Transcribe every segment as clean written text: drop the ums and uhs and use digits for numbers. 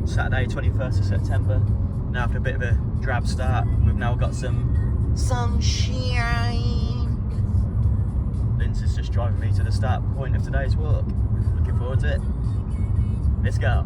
Saturday 21st of September. Now after a bit of a drab start, we've now got some sunshine. Lindsay's just driving me to the start point of today's walk. Looking forward to it. Let's go.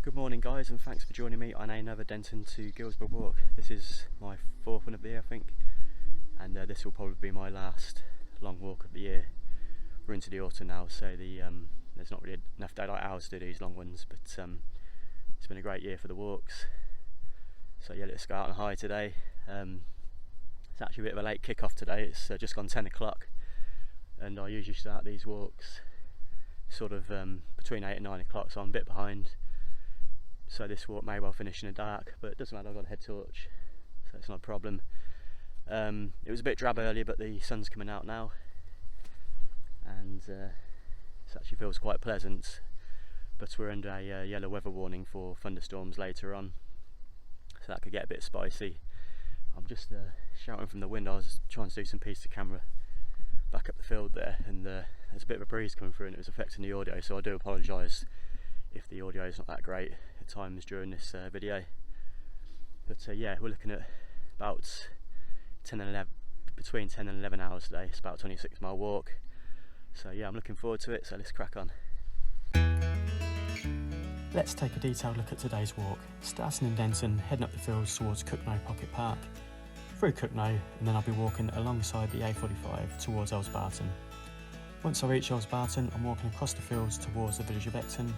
Good morning guys, and thanks for joining me on another Denton to Guilsborough walk. This is my fourth one of the year I think, and this will probably be my last long walk of the year. We're into the autumn now, so there's not really enough daylight hours to do these long ones, but it's been a great year for the walks. So yeah, let's go out on a high today. It's actually a bit of a late kick-off today. It's just gone 10 o'clock, and I usually start these walks sort of between 8 and 9 o'clock, so I'm a bit behind. So this walk may well finish in the dark, but it doesn't matter, I've got a head torch, so it's not a problem. It was a bit drab earlier, but the sun's coming out now, and it actually feels quite pleasant. But we're under a yellow weather warning for thunderstorms later on, so that could get a bit spicy. I'm just shouting from the window. I was trying to do some piece to camera back up the field there, and there's a bit of a breeze coming through and it was affecting the audio, so I do apologise if the audio is not that great at times during this video. But yeah, we're looking at about 10 and 11, between 10 and 11 hours today. It's about a 26-mile walk, so yeah, I'm looking forward to it, so let's crack on. Let's take a detailed look at today's walk, starting in Denton, heading up the fields towards Cogenhoe Pocket Park, through Cogenhoe, and then I'll be walking alongside the A45 towards Earls Barton. Once I reach Earls Barton, I'm walking across the fields towards the village of Ecton.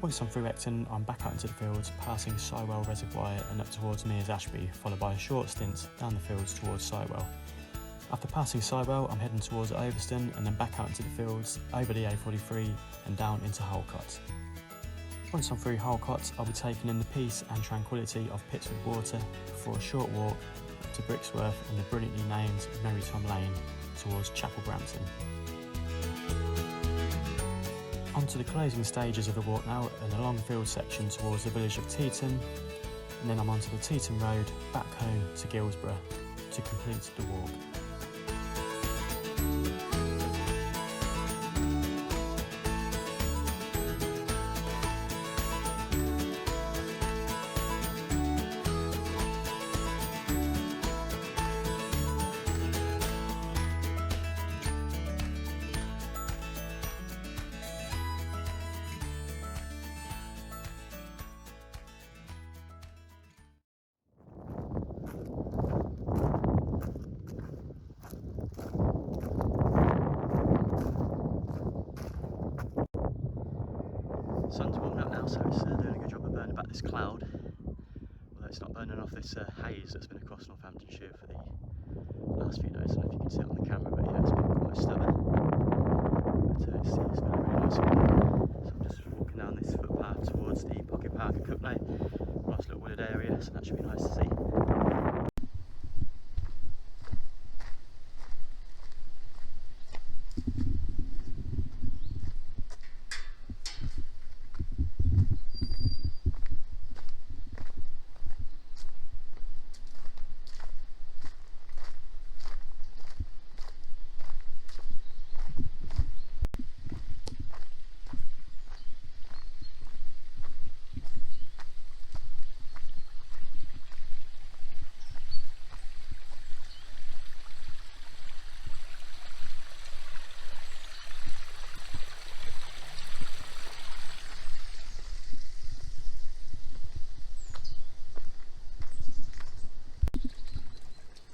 Once I'm through Ecton, I'm back out into the fields, passing Sywell Reservoir and up towards Mears Ashby, followed by a short stint down the fields towards Sywell. After passing Sywell, I'm heading towards Overston and then back out into the fields, over the A43 and down into Holcot. Once I'm through Holcot, I'll be taking in the peace and tranquillity of Pitsford Water before a short walk up to Brixworth and the brilliantly named Merry Tom Lane towards Chapel Brampton. On to the closing stages of the walk now, and a long field section towards the village of Teeton, and then I'm onto the Teeton Road back home to Guilsborough to complete the walk. Sun's warming up now, so it's doing a good job of burning back this cloud, although it's not burning off this haze that's been across Northamptonshire for the last few days. I don't know if you can see it on the camera, but yeah, it's been quite stubborn. But it's been a really nice morning. So I'm just walking down this footpath towards the Pocket Park at Cogenhoe. Nice little wooded area, so that should be nice to see.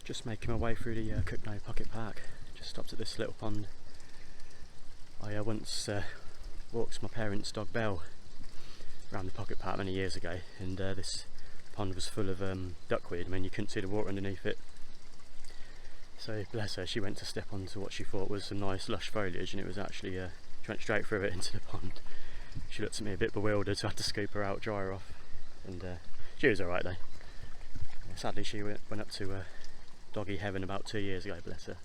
Just making my way through the Cogenhoe Pocket Park. Just stopped at this little pond. I once walked my parents' dog Belle around the pocket park many years ago, and this pond was full of duckweed. I mean, you couldn't see the water underneath it. So bless her, she went to step onto what she thought was some nice lush foliage, and it was actually she went straight through it into the pond. She looked at me a bit bewildered, so I had to scoop her out, dry her off, and she was alright though. Sadly, she went up to doggy heaven about 2 years ago, bless her.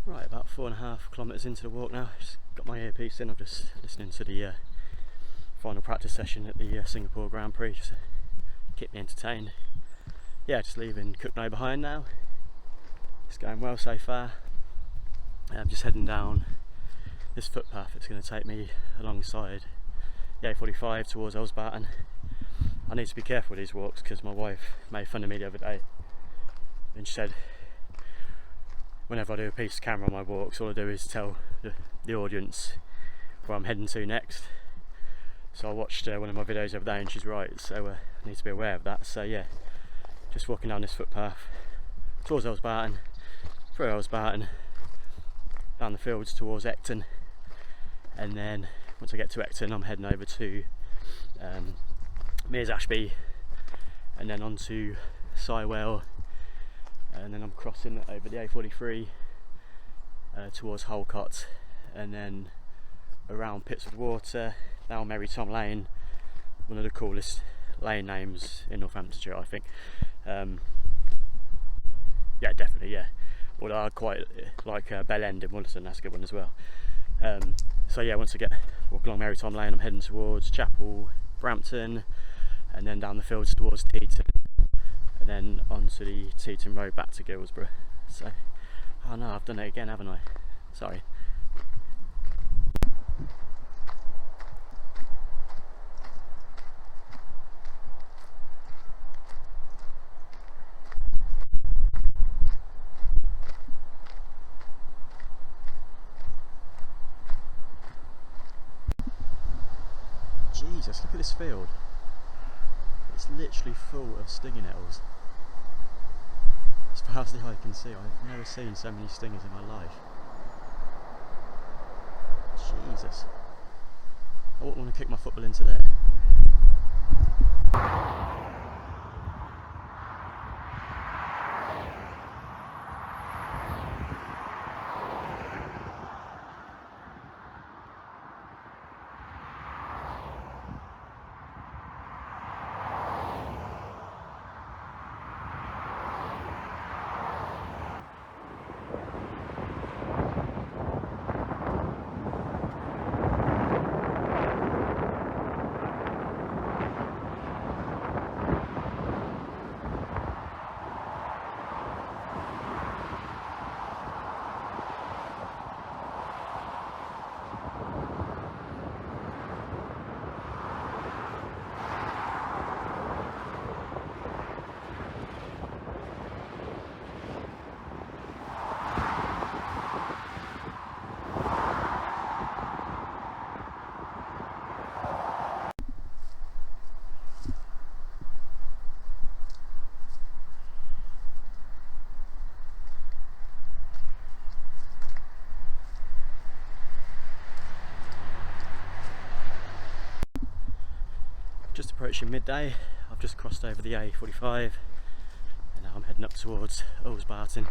Right, about 4.5 kilometres into the walk now. Just got my earpiece in. I'm just listening to the final practice session at the Singapore Grand Prix, just to keep me entertained. Yeah, just leaving Cogenhoe behind now. It's going well so far. I'm just heading down this footpath. It's going to take me alongside the A45 towards Earls Barton. I need to be careful with these walks because my wife made fun of me the other day, and she said whenever I do a piece of camera on my walks, all I do is tell the audience where I'm heading to next. So I watched one of my videos the other day, and she's right, so I need to be aware of that. So yeah, just walking down this footpath towards Earls Barton, through Earls Barton, down the fields towards Ecton, and then once I get to Ecton I'm heading over to Mears Ashby, and then on to Sywell, and then I'm crossing over the A43 towards Holcot, and then around Pitsford Water, down Merry Tom Lane, one of the coolest lane names in Northamptonshire, I think. Yeah, definitely, yeah. Although I quite like Bell End in Wollaston, that's a good one as well. So yeah, once I walk along Merry Tom Lane, I'm heading towards Chapel, Brampton, and then down the fields towards Teeton, and then onto the Teeton road back to Guilsborough. So, oh no, I've done it again, haven't I? Sorry. Jesus, look at this field. It's literally full of stinging nettles. As far as the eye can see, I've never seen so many stingers in my life. Jesus. I wouldn't want to kick my football into there. just approaching midday. I've just crossed over the A45 and now I'm heading up towards Earls Barton.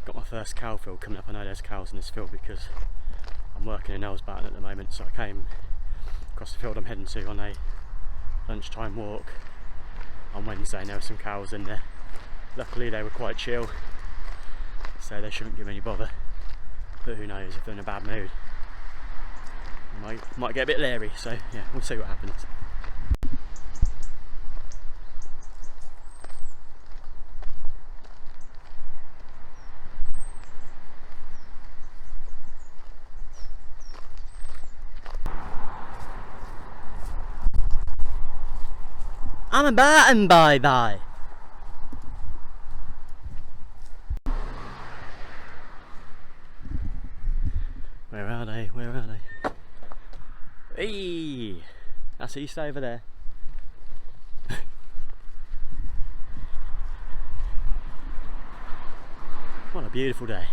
Got my first cow field coming up. I know there's cows in this field because I'm working in Earls Barton at the moment, so I came across the field I'm heading to on a lunchtime walk on Wednesday, and there were some cows in there. Luckily they were quite chill, so they shouldn't give any bother, but who knows, if they're in a bad mood they might get a bit leery, so yeah, we'll see what happens. I'm a Barton, bye. Where are they? Hey! That's east over there. What a beautiful day.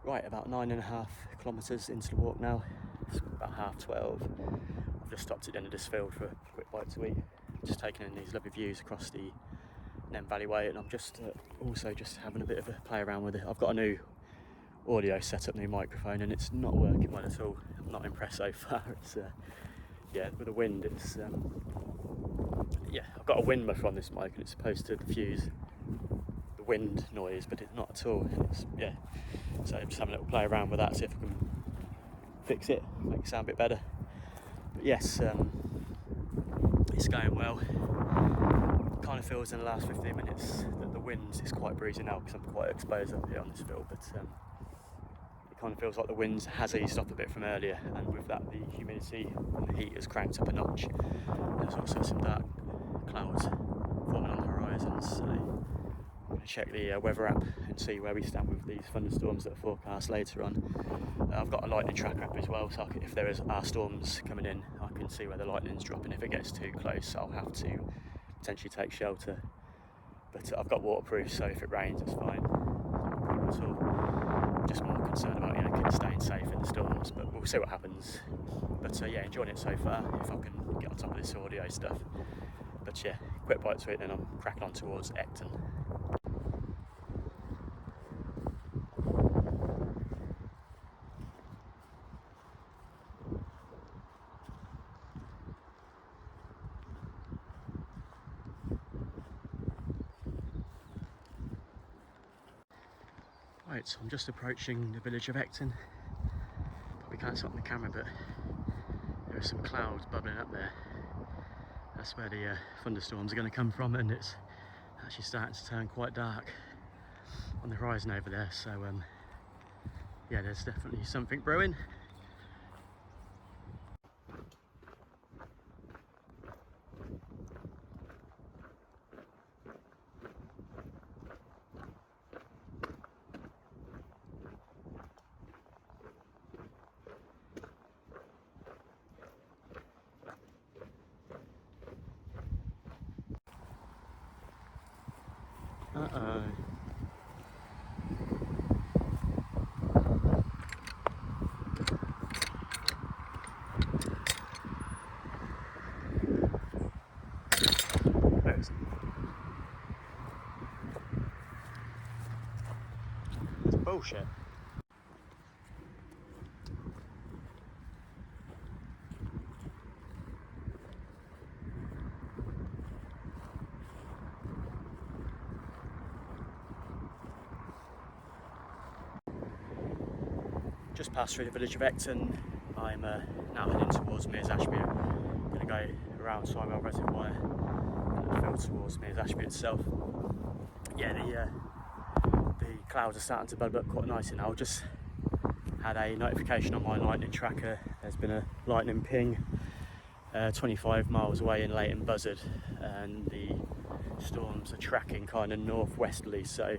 Right, about 9.5 kilometres into the walk now. It's about 12:30. I've just stopped at the end of this field for a quick bite to eat. Just taking in these lovely views across the Nen Valley Way, and I'm just also just having a bit of a play around with it. I've got a new audio setup, new microphone, and it's not working well at all. I'm not impressed so far. It's yeah, with the wind, it's yeah, I've got a wind muffler on this mic, and it's supposed to diffuse the wind noise, but it's not at all. It's, yeah, so I'm just having a little play around with that, see if I can fix it, make it sound a bit better. But yes, it's going well. It kind of feels in the last 15 minutes that the wind is quite breezy now because I'm quite exposed up here on this field, but it kind of feels like the wind has eased off a bit from earlier, and with that the humidity and the heat has cranked up a notch. There's also some dark clouds forming on the horizon, so I'm going to check the weather app and see where we stand with these thunderstorms that are forecast later on. I've got a lightning tracker app as well, so if there are storms coming in, I can see where the lightning's dropping. If it gets too close, I'll have to potentially take shelter. But I've got waterproof, so if it rains, it's fine. So I'm just more concerned about kids staying safe in the storms, but we'll see what happens. But yeah, enjoying it so far. If I can get on top of this audio stuff. But yeah, quick bite to it, then I'm cracking on towards Denton. Right, so I'm just approaching the village of Denton. Probably can't see it on the camera, but there are some clouds bubbling up there. That's where the thunderstorms are going to come from, and it's actually starting to turn quite dark on the horizon over there. So yeah, there's definitely something brewing. shit. Just passed through the village of Ecton. I'm now heading towards Mears Ashby. I'm going to go around Sidewell Reservoir and the field towards Mears Ashby itself. Yeah, the clouds are starting to build up quite nicely now. Just had a notification on my lightning tracker. There's been a lightning ping 25 miles away in Leighton Buzzard, and the storms are tracking kind of northwesterly, so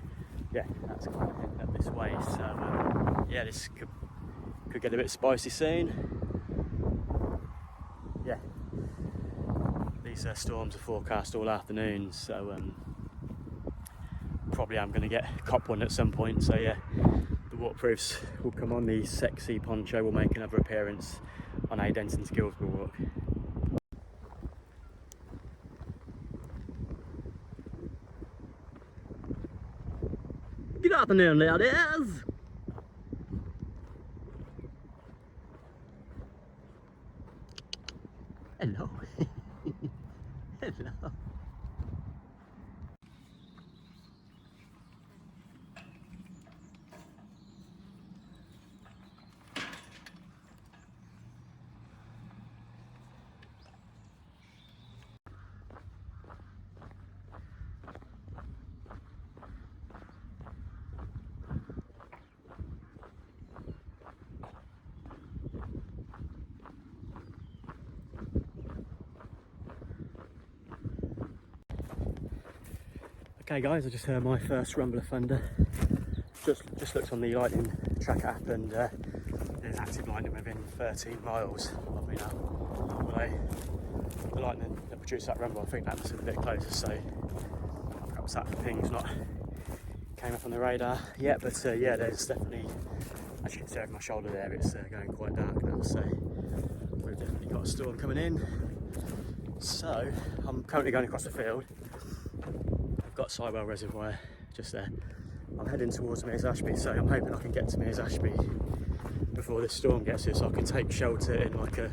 yeah, that's kind of heading up this way. So yeah, this could get a bit spicy soon. Yeah, these storms are forecast all afternoon, so probably I'm going to get cop one at some point. So yeah, the waterproofs will come on. The sexy poncho will make another appearance on a Denton to Guilsborough walk. Good afternoon, ladies. Hello. Hello. Okay guys, I just heard my first rumble of thunder. Just looked on the lightning tracker app, and there's active lightning within 13 miles of me now. Although the lightning that produced that rumble, I think that was a bit closer, so perhaps that ping's not came up on the radar yet. But yeah, there's definitely, as you can see over my shoulder there, it's going quite dark now, so we've definitely got a storm coming in. So I'm currently going across the field. I've got Sidewell Reservoir just there. I'm heading towards Mears Ashby, so I'm hoping I can get to Mears Ashby before this storm gets here, so I can take shelter in like a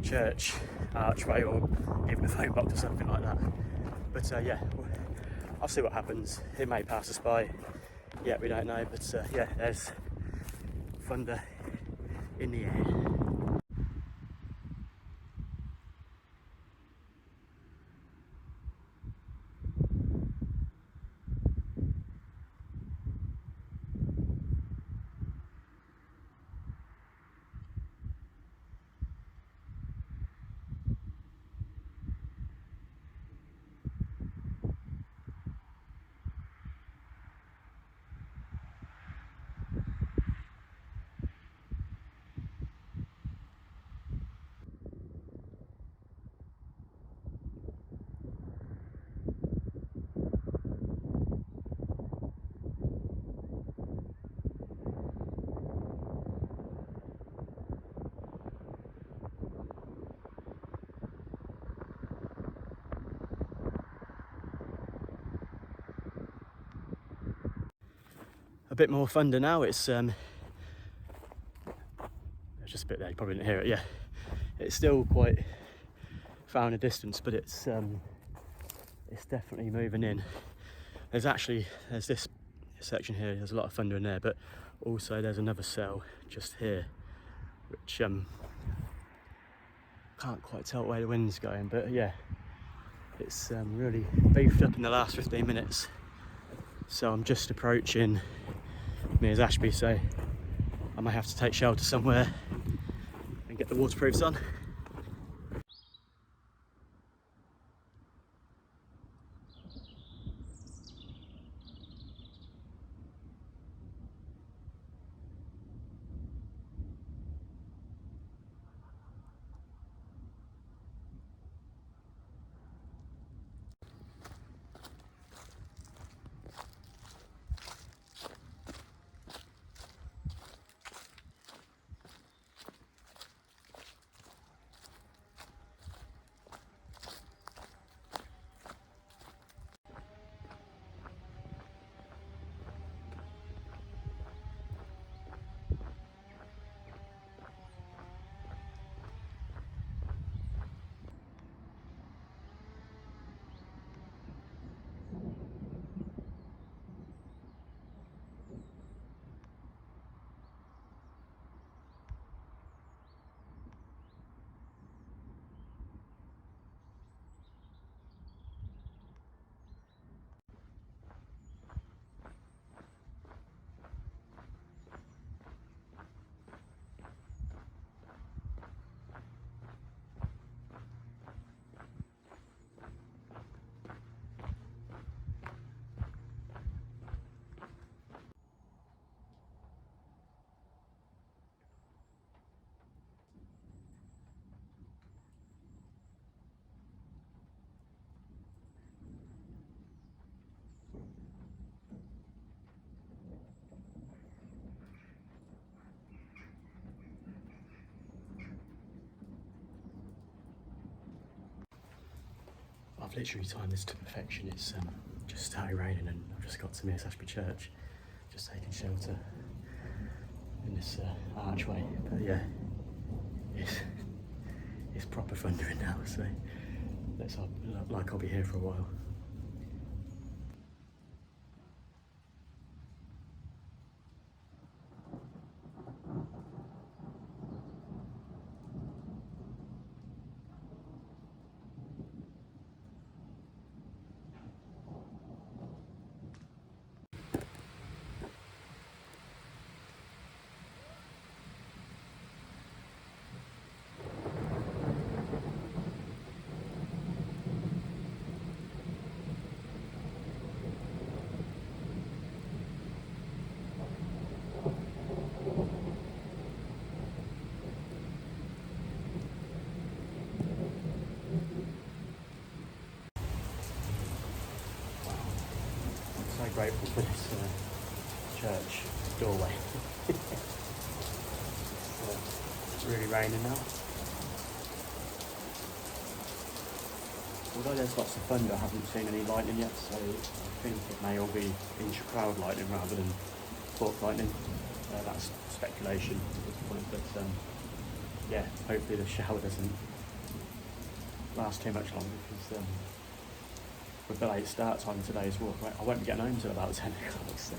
church archway or even a phone box or something like that. But yeah, I'll see what happens. It may pass us by. Yeah, we don't know. But yeah, there's thunder in the air. A bit more thunder now. It's there's just a bit there, you probably didn't hear it. Yeah, it's still quite far in a distance, but it's definitely moving in. There's this section here, there's a lot of thunder in there, but also there's another cell just here, which can't quite tell where the wind's going, but yeah, it's really beefed up in the last 15 minutes. So I'm just approaching Mears Ashby, so I may have to take shelter somewhere and get the waterproofs on. I've literally timed this to perfection. It's just started raining and I've just got to Mere Ashby Church, just taking shelter in this archway. But yeah, it's proper thundering now, so let's hope like I'll be here for a while. So grateful for this church doorway. It's really raining now. Although there's lots of thunder, I haven't seen any lightning yet, so I think it may all be intra-cloud lightning rather than fork lightning. That's speculation at this point, but yeah, hopefully the shower doesn't last too much longer, because with the late start time today's walk, I won't be getting home until about 10 o'clock. So.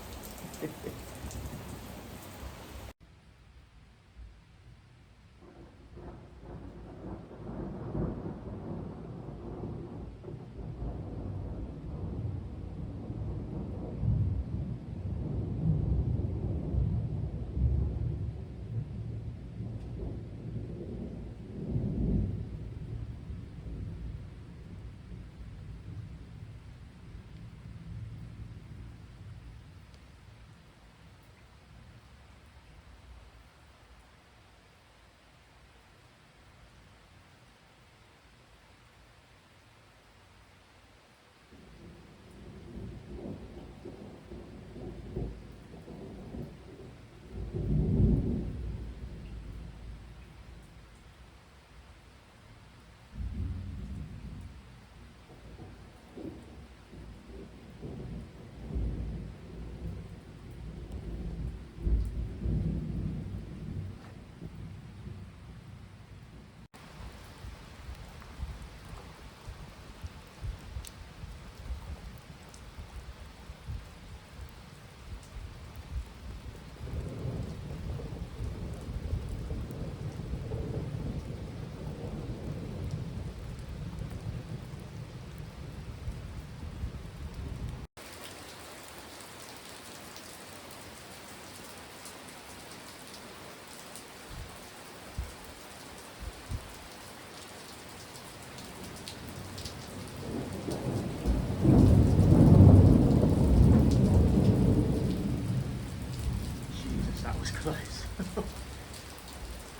Close.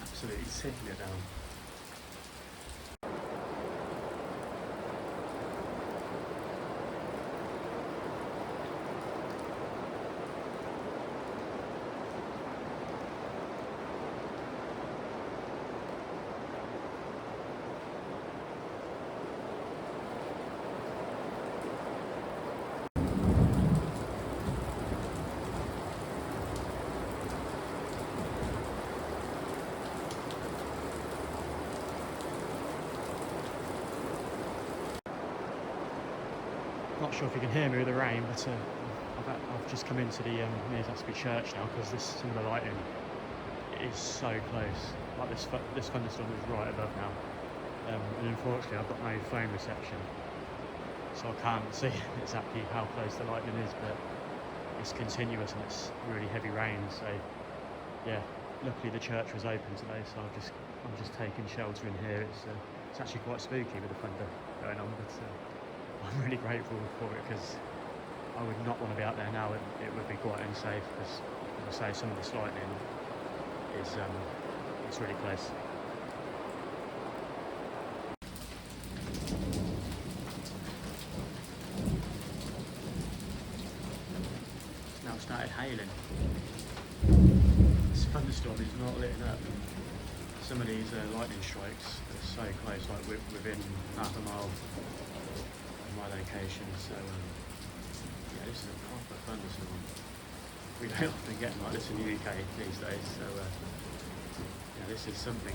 Absolutely taking it down. Not sure if you can hear me with the rain, but I've just come into the Mere Ashby Church now, because some of the lighting is so close. Like this thunderstorm is right above now, and unfortunately I've got no phone reception, so I can't see exactly how close the lightning is, but it's continuous and it's really heavy rain. So yeah, luckily the church was open today, so I'm just taking shelter in here. It's actually quite spooky with the thunder going on, but I'm really grateful for it, because I would not want to be out there now. It would be quite unsafe, because, as I say, some of this lightning is it's really close. It's now started hailing. This thunderstorm is not letting up. Some of these lightning strikes are so close, like within half a mile. of my location, so yeah, this is a proper thunderstorm. We don't often get like this in the UK these days, so yeah, this is something.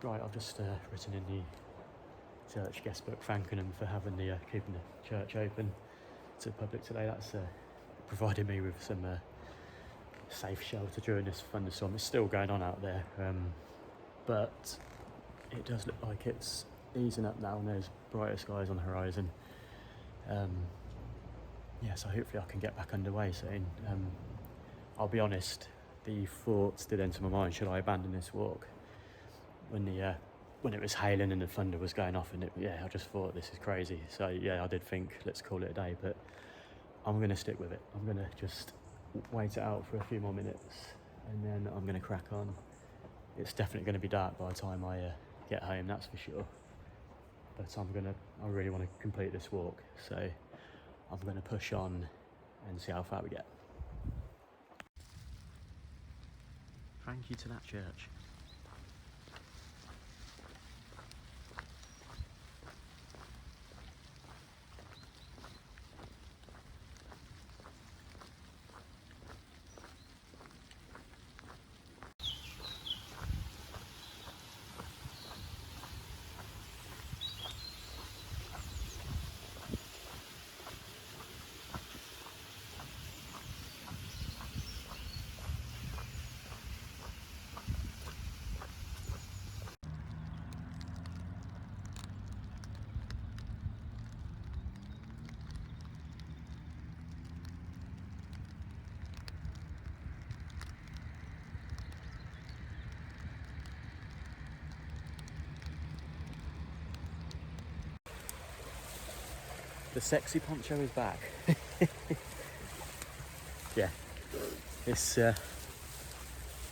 Right, I've just written in the church guest book thanking them for having keeping the church open to the public today. That's provided me with some safe shelter during this thunderstorm. It's still going on out there, but it does look like it's easing up now and there's brighter skies on the horizon. Yeah, so hopefully I can get back underway soon. I'll be honest, the thoughts did enter my mind, should I abandon this walk? When it was hailing and the thunder was going off, and I just thought, this is crazy. So yeah, I did think, let's call it a day, but I'm going to stick with it. I'm going to just wait it out for a few more minutes and then I'm going to crack on. It's definitely going to be dark by the time I get home, that's for sure. But I really want to complete this walk, so I'm going to push on and see how far we get. Thank you to that church. The sexy poncho is back. Yeah, this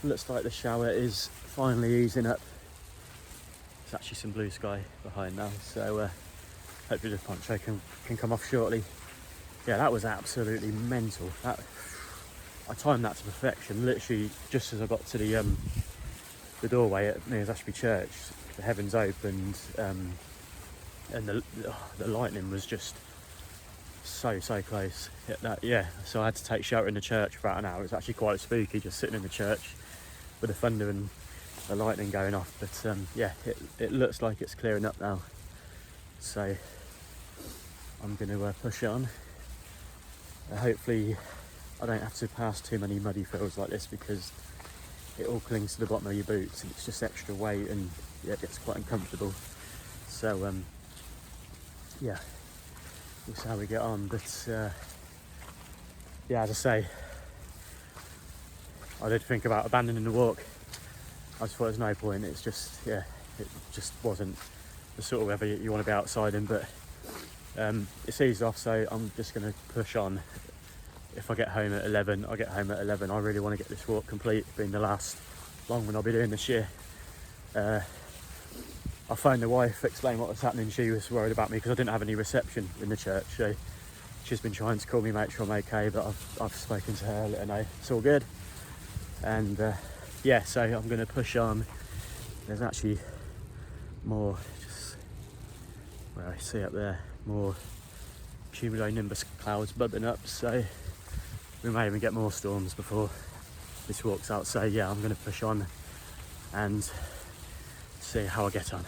looks like the shower is finally easing up. There's actually some blue sky behind now, so hopefully the poncho can come off shortly. Yeah, that was absolutely mental. I timed that to perfection. Literally, just as I got to the doorway at Mears Ashby Church, the heavens opened, and the lightning was just so close. Yeah, so I had to take shelter in the church for about an hour. It was actually quite spooky just sitting in the church with the thunder and the lightning going off. But yeah, it looks like it's clearing up now. So I'm going to push on. Hopefully I don't have to pass too many muddy fields like this, because it all clings to the bottom of your boots and it's just extra weight, and yeah, it gets quite uncomfortable. So yeah, we'll see how we get on. But yeah, as I say, I did think about abandoning the walk. I just thought there's no point. It's just, yeah, it just wasn't the sort of weather you want to be outside in. But it's eased off, so I'm just going to push on. If I get home at 11, I'll get home at 11. I really want to get this walk complete, being the last long one I'll be doing this year. I phoned the wife, explained what was happening. She was worried about me because I didn't have any reception in the church. So she's been trying to call me, make sure I'm okay, but I've spoken to her, let her know it's all good. And yeah, so I'm going to push on. There's actually more, just where I see up there, more cumulonimbus clouds bubbling up, so we may even get more storms before this walk's out. So yeah, I'm going to push on and see how I get on.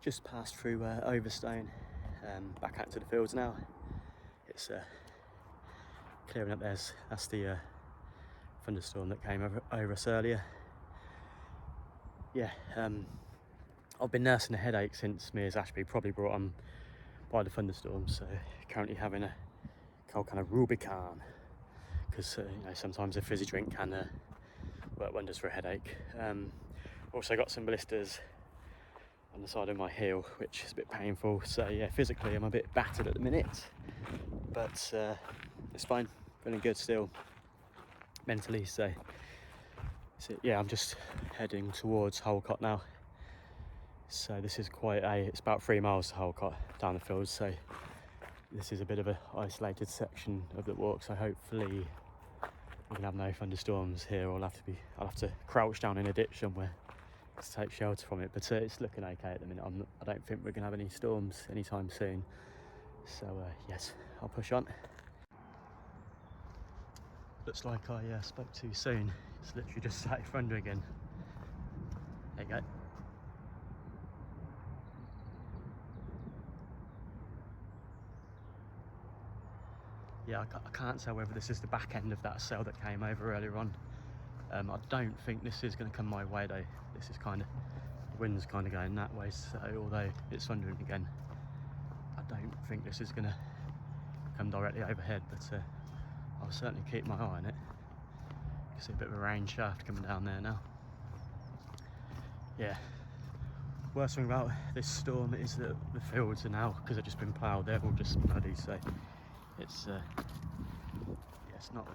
Just passed through Overstone, back out to the fields now. It's clearing up. That's the thunderstorm that came over us earlier. Yeah, I've been nursing a headache since Mears Ashby, probably brought on by the thunderstorms. So currently having a cold kind of Rubicon, because you know, sometimes a fizzy drink can work wonders for a headache. Also got some blisters on the side of my heel, which is a bit painful. So yeah, physically I'm a bit battered at the minute, but it's fine, feeling good still mentally. So yeah, I'm just heading towards Holcot now. So this is it's about 3 miles to Holcot down the field, so this is a bit of an isolated section of the walk, so hopefully we can have no thunderstorms here. I'll have to crouch down in a ditch somewhere to take shelter from it, but it's looking okay at the minute. I don't think we're going to have any storms anytime soon. So yes, I'll push on. Looks like I spoke too soon. It's literally just started thundering again. There you go. Yeah, I can't tell whether this is the back end of that cell that came over earlier on. I don't think this is going to come my way though. This is kind of, The wind's kind of going that way, so although it's thundering again, I don't think this is going to come directly overhead, but I'll certainly keep my eye on it. You can see a bit of a rain shaft coming down there now. Yeah, worst thing about this storm is that the fields are now, because they've just been ploughed, they're all just muddy, so it's yeah, it's not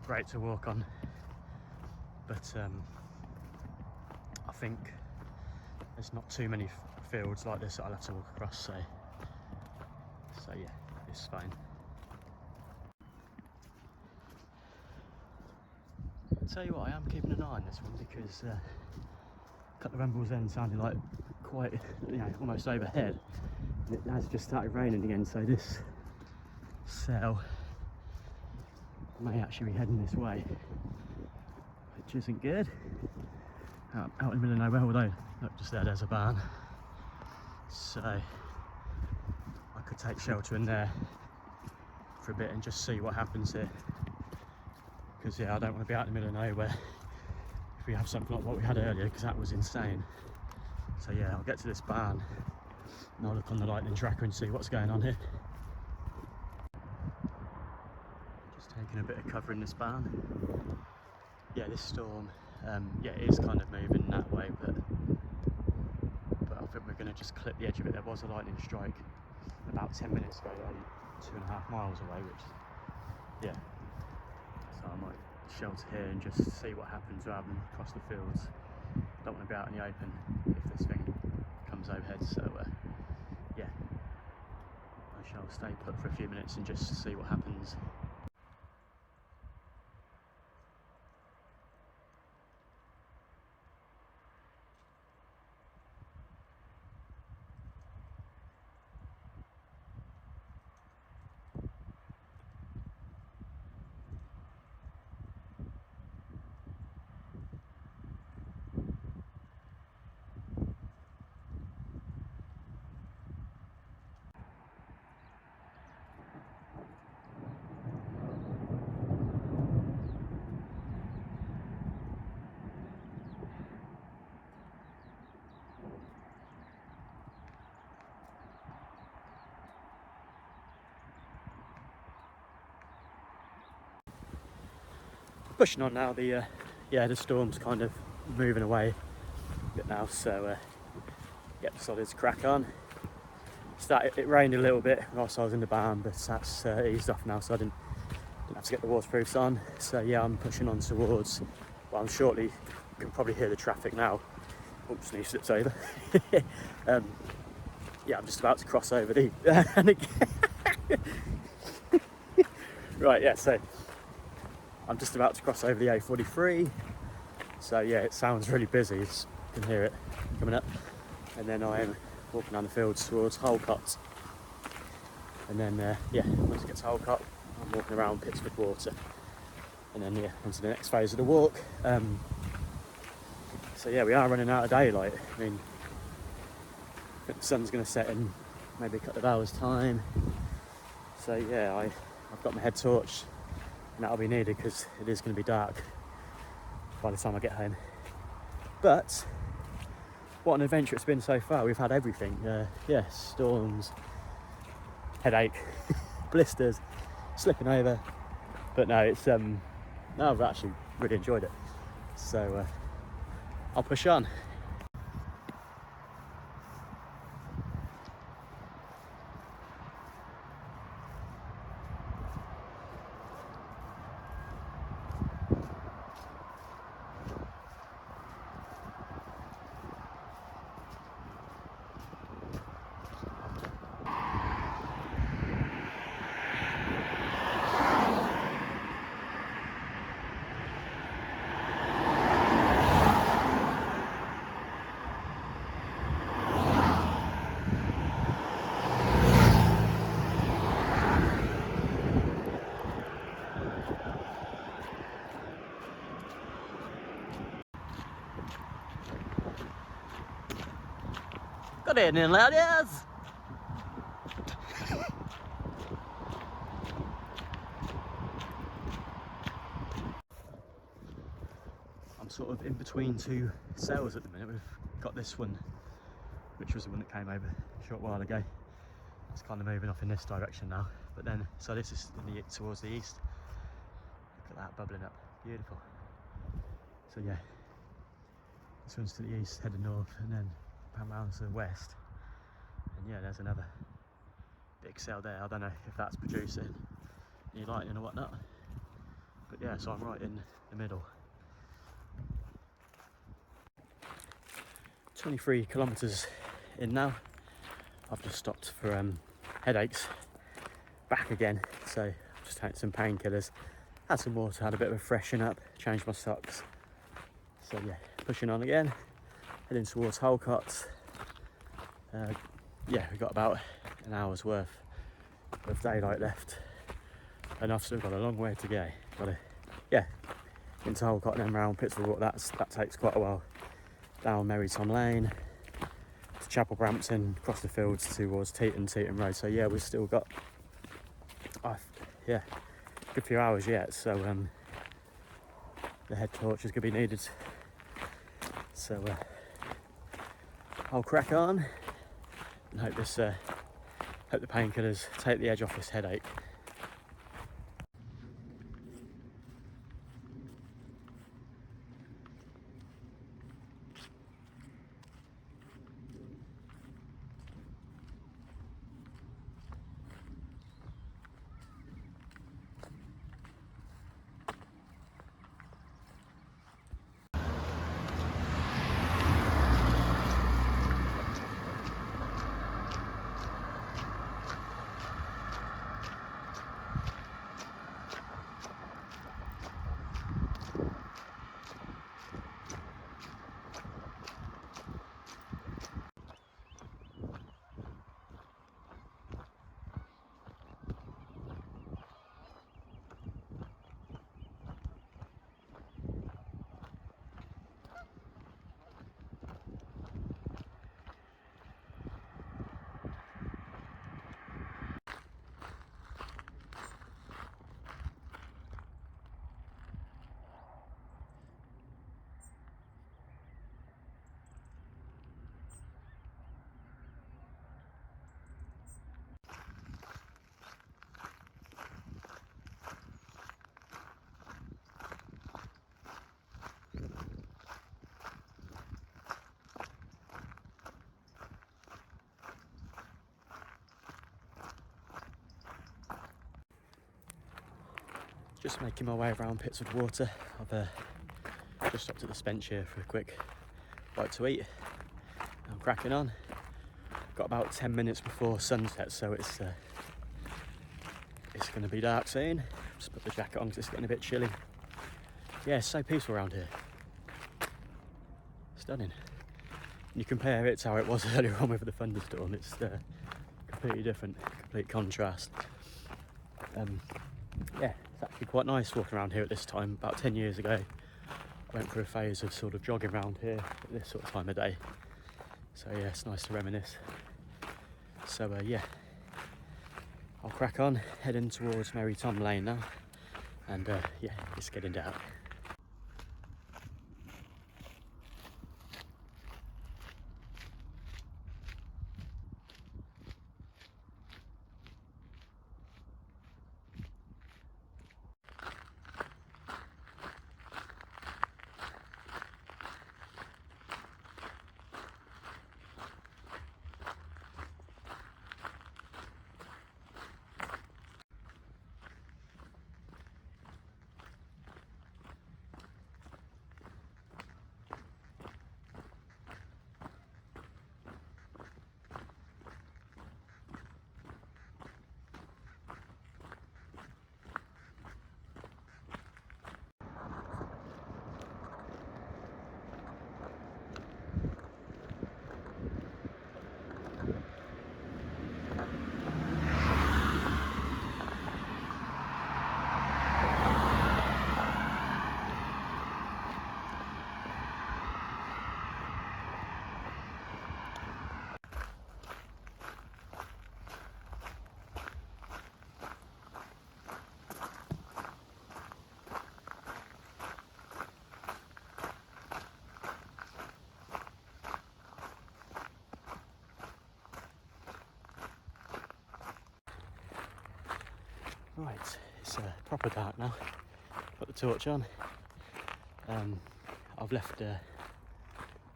great to walk on, but I think there's not too many fields like this that I'll have to walk across, so yeah, it's fine. I'll tell you what, I am keeping an eye on this one because a couple of rumbles then sounded like quite, you know, almost overhead, and it has just started raining again, so this cell may actually be heading this way, which isn't good. Out in the middle of nowhere, although look, just there's a barn, so I could take shelter in there for a bit and just see what happens here, because yeah, I don't want to be out in the middle of nowhere if we have something like what we had earlier, because that was insane. So yeah, I'll get to this barn and I'll look on the lightning tracker and see what's going on here. Taking a bit of cover in this barn. Yeah, this storm, yeah, it is kind of moving that way, but I think we're going to just clip the edge of it. There was a lightning strike about 10 minutes ago, only 2.5 miles away, which, yeah, so I might shelter here and just see what happens rather than cross the fields. Don't want to be out in the open if this thing comes overhead, so yeah, I shall stay put for a few minutes and just see what happens. Pushing on now, the yeah, the storm's kind of moving away a bit now, so get the solids crack on. It rained a little bit whilst I was in the barn, but that's eased off now, so I didn't have to get the waterproofs on. So yeah, I'm pushing on towards, well, I'm shortly, you can probably hear the traffic now. Oops, knee slips over. Yeah, I'm just about to cross over the right, yeah, so I'm just about to cross over the A43, so yeah, it sounds really busy, you can hear it coming up, and then I am walking down the fields towards Holcot, and then yeah, once I get to Holcot, I'm walking around Pitsford Water, and then yeah, onto the next phase of the walk. So yeah, we are running out of daylight. I mean, I think the sun's going to set in maybe a couple of hours time, so yeah, I've got my head torch, and that'll be needed because it is going to be dark by the time I get home. But what an adventure it's been so far. We've had everything, yeah, storms, headache, blisters, slipping over, but no, it's no, I've actually really enjoyed it, so I'll push on. Good evening, ladies. sort of in between two sails at the minute. We've got this one, which was the one that came over a short while ago. It's kind of moving off in this direction now, but then, so this is towards the east. Look at that bubbling up, beautiful. So yeah, this one's to the east, heading north, and then pan round to the west. And yeah, there's another big sail there. I don't know if that's producing any lightning or whatnot, but yeah, so I'm right in the middle. 23 kilometres in now. I've just stopped for headaches, back again, so I've just taken some painkillers, had some water, had a bit of a freshen up, changed my socks. So yeah, pushing on again, heading towards Holcot. Yeah, we've got about an hour's worth of daylight left, and I've still got a long way to go. Got to, yeah, into Holcot and then round Pitsford Water. That takes quite a while. Down Merry Tom Lane to Chapel Brampton, across the fields towards Teeton Road. So yeah, we've still got yeah, a good few hours yet. So the head torch is going to be needed. So I'll crack on and hope the painkillers take the edge off this headache. Just making my way around Pitsford Water. I've just stopped at the Spence here for a quick bite to eat. I'm cracking on. Got about 10 minutes before sunset, so it's going to be dark soon. Just put the jacket on because it's getting a bit chilly. Yeah, it's so peaceful around here. Stunning. When you compare it to how it was earlier on with the thunderstorm, it's completely different, complete contrast. Yeah, it's actually quite nice walking around here at this time. About 10 years ago, I went through a phase of sort of jogging around here at this sort of time of day. So yeah, it's nice to reminisce. So yeah, I'll crack on, heading towards Merry Tom Lane now, and yeah, it's getting dark. Right, it's proper dark now. Got the torch on. I've left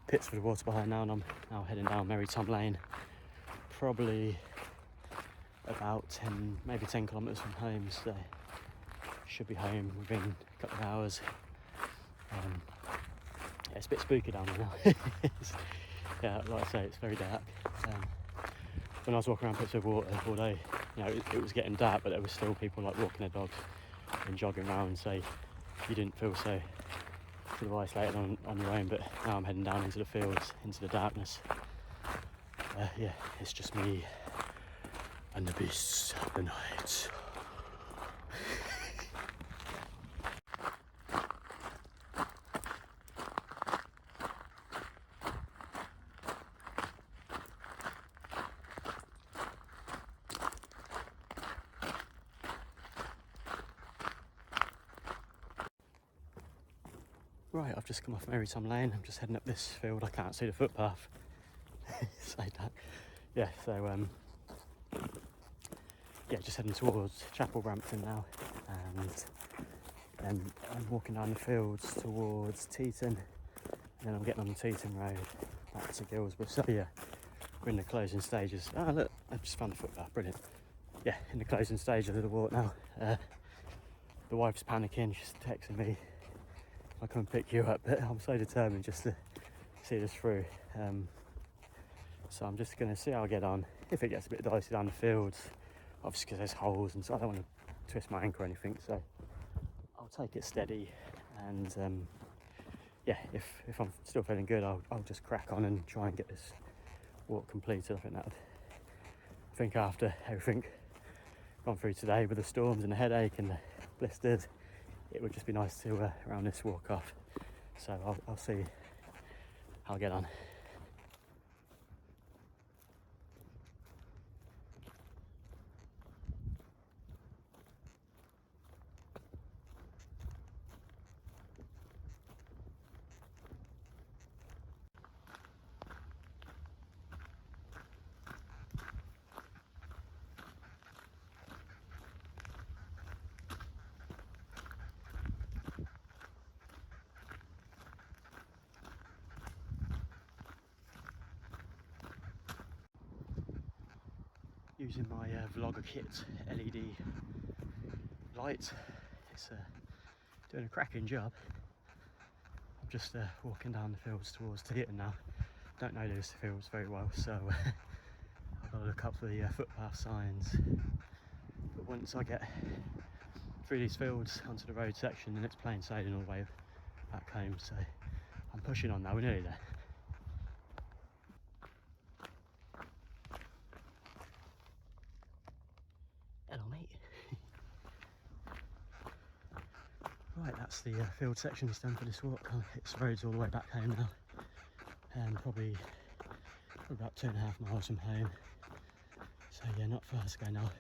Pitsford Water behind now, and I'm now heading down Merry Tom Lane. Probably about 10, maybe 10 kilometres from home, so should be home within a couple of hours. Yeah, it's a bit spooky down there now. Yeah, like I say, it's very dark. When I was walking around Pitsford Water all day, you know, it was getting dark, but there were still people like walking their dogs and jogging around, so you didn't feel so sort of isolated on your own. But now I'm heading down into the fields, into the darkness. Yeah, it's just me and the beasts of the night. Right, I've just come off Merry Tom Lane. I'm just heading up this field. I can't see the footpath. Say that. Yeah, so yeah, just heading towards Chapel Brampton now, and then I'm walking down the fields towards Teeton, and then I'm getting on the Teeton road back to Guilsborough. So yeah, we're in the closing stages. Oh look, I just found the footpath, brilliant. Yeah, in the closing stages of the walk now. The wife's panicking, she's texting me if I come and pick you up, but I'm so determined just to see this through. So I'm just going to see how I get on. If it gets a bit dicey down the fields, obviously because there's holes and so I don't want to twist my ankle or anything, so I'll take it steady, and yeah, if I'm still feeling good, I'll just crack on and try and get this walk completed. I think after everything gone through today with the storms and the headache and the blisters, it would just be nice to round this walk off. So I'll see how I get on. Using my vlogger kit LED light, it's doing a cracking job. I'm just walking down the fields towards Teeton now. Don't know these fields very well, so I've got to look up the footpath signs. But once I get through these fields onto the road section, then it's plain sailing all the way back home. So I'm pushing on now, we're nearly there. Hello mate. Right, that's the field section done for this walk. It's roads all the way back home now, and probably about 2.5 miles from home. So yeah, not far to go now.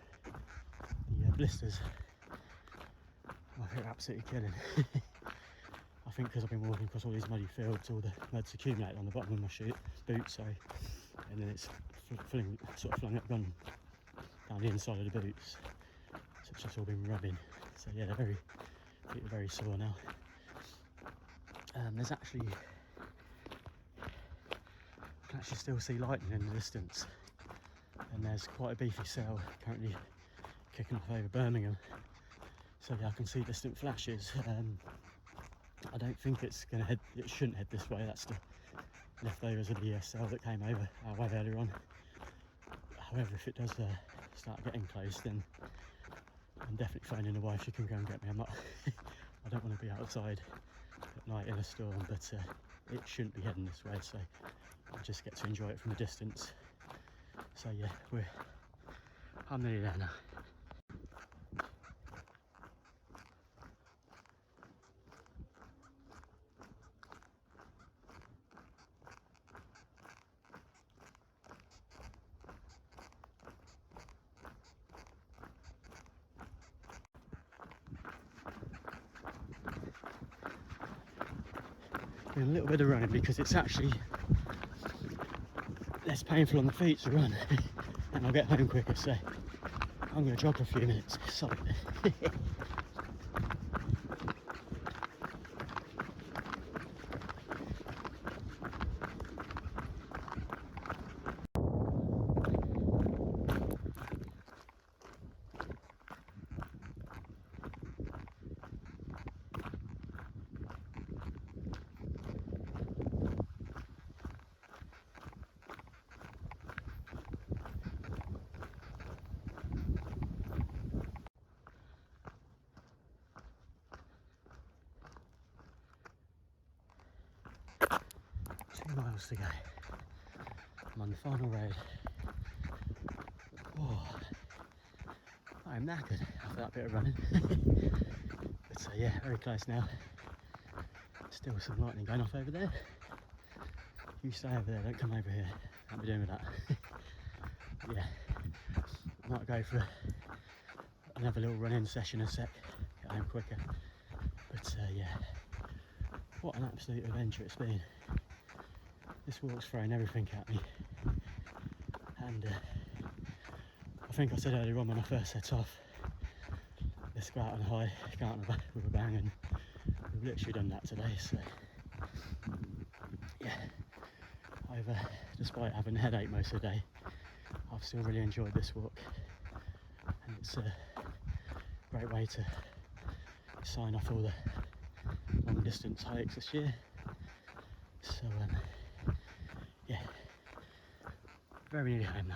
The blisters, oh, they're absolutely killing. I think because I've been walking across all these muddy fields, all the mud's accumulated on the bottom of my boot, sorry, and then it's sort of flung up, gone down the inside of the boots. So it's just all been rubbing. So yeah, they're very sore now. There's actually, I can actually still see lightning in the distance, and there's quite a beefy cell currently kicking off over Birmingham. So yeah, I can see distant flashes. I don't think it shouldn't head this way. That's the leftovers of the cell that came over our way earlier on. However, if it does start getting close, then I'm definitely phoning the wife. She can go and get me. I don't want to be outside at night in a storm, but it shouldn't be heading this way, so I just get to enjoy it from a distance. So yeah, I'm nearly there now. Doing a little bit of running because it's actually less painful on the feet to run and I'll get home quicker, so I'm going to jog for a few minutes. Sorry. Miles to go. I'm on the final road. Oh, I'm knackered after that bit of running. But yeah, very close now. Still some lightning going off over there. You stay over there, don't come over here. Can't be doing with that. Yeah, I might go for another little run-in session in a sec, get home quicker. But yeah, what an absolute adventure it's been. This walk's thrown everything at me, and I think I said earlier on when I first set off, let's go out on a high, go out with a bang, and we've literally done that today. So yeah, I've despite having a headache most of the day, I've still really enjoyed this walk, and it's a great way to sign off all the long distance hikes this year. So yeah, very nearly home now.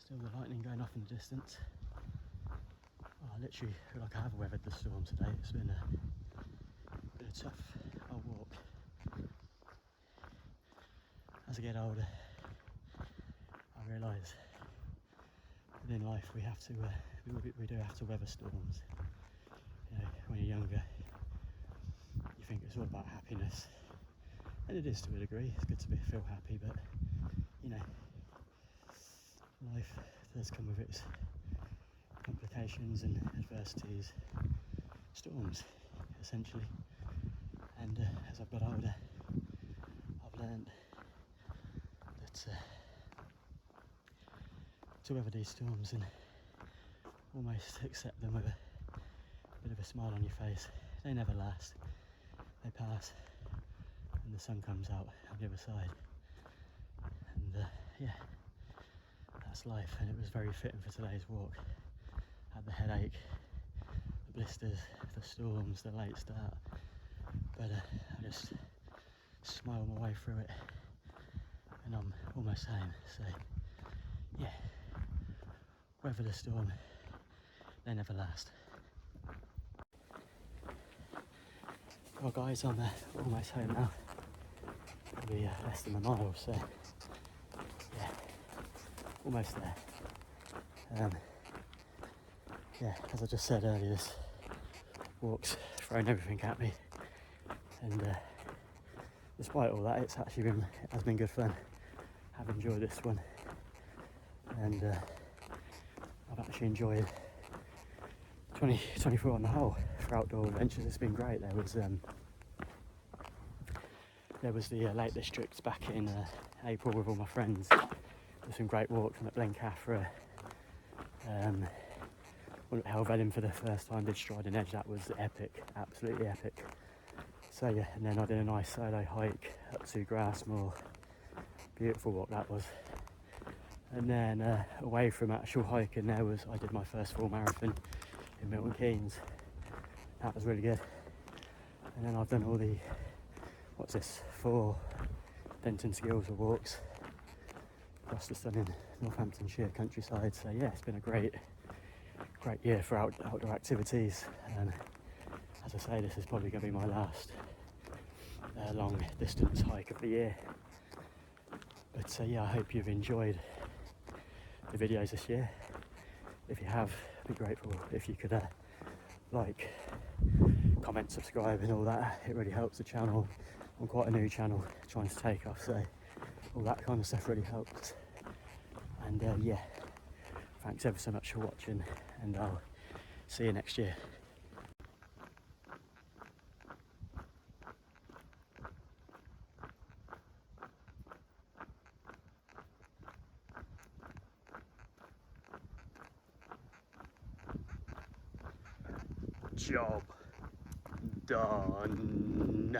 Still the lightning going off in the distance. Oh, I literally feel like I have weathered the storm today. It's been a tough old walk. As I get older, I realise that in life we have to, we do have to weather storms. You know, when you're younger, you think it's all about happiness, and it is to a degree. It's good to feel happy, but you know, life does come with its complications and adversities, storms, essentially. And as I've got older, I've learned that to weather these storms and almost accept them with a bit of a smile on your face. They never last, they pass, and the sun comes out on the other side. And yeah, that's life, and it was very fitting for today's walk. I had the headache, the blisters, the storms, the late start, but I just smiled my way through it, and I'm almost home. So yeah, weather the storm, they never last. Well guys, I'm almost home now. Probably less than a mile, so yeah, almost there. Yeah, as I just said earlier, this walk's thrown everything at me, and despite all that, it has been good fun. I've enjoyed this one, and I've actually enjoyed 2024 on the whole for outdoor adventures. It's been great. There was the Lake District back in April with all my friends. There's some great walks on at Blencathra. One at Helvellyn for the first time, did Striding Edge. That was epic, absolutely epic. So yeah, and then I did a nice solo hike up to Grassmoor. Beautiful walk that was. And then away from actual hiking, I did my first full marathon in Milton Keynes. That was really good. And then I've done all the 4 Denton to Guilsborough walks across the stunning Northamptonshire countryside. So yeah, it's been a great year for outdoor activities. And as I say, this is probably going to be my last long distance hike of the year. But yeah, I hope you've enjoyed the videos this year. If you have, I'd be grateful if you could like, comment, subscribe and all that. It really helps the channel. I'm quite a new channel, trying to take off, so all that kind of stuff really helps. And yeah, thanks ever so much for watching, and I'll see you next year. Job done.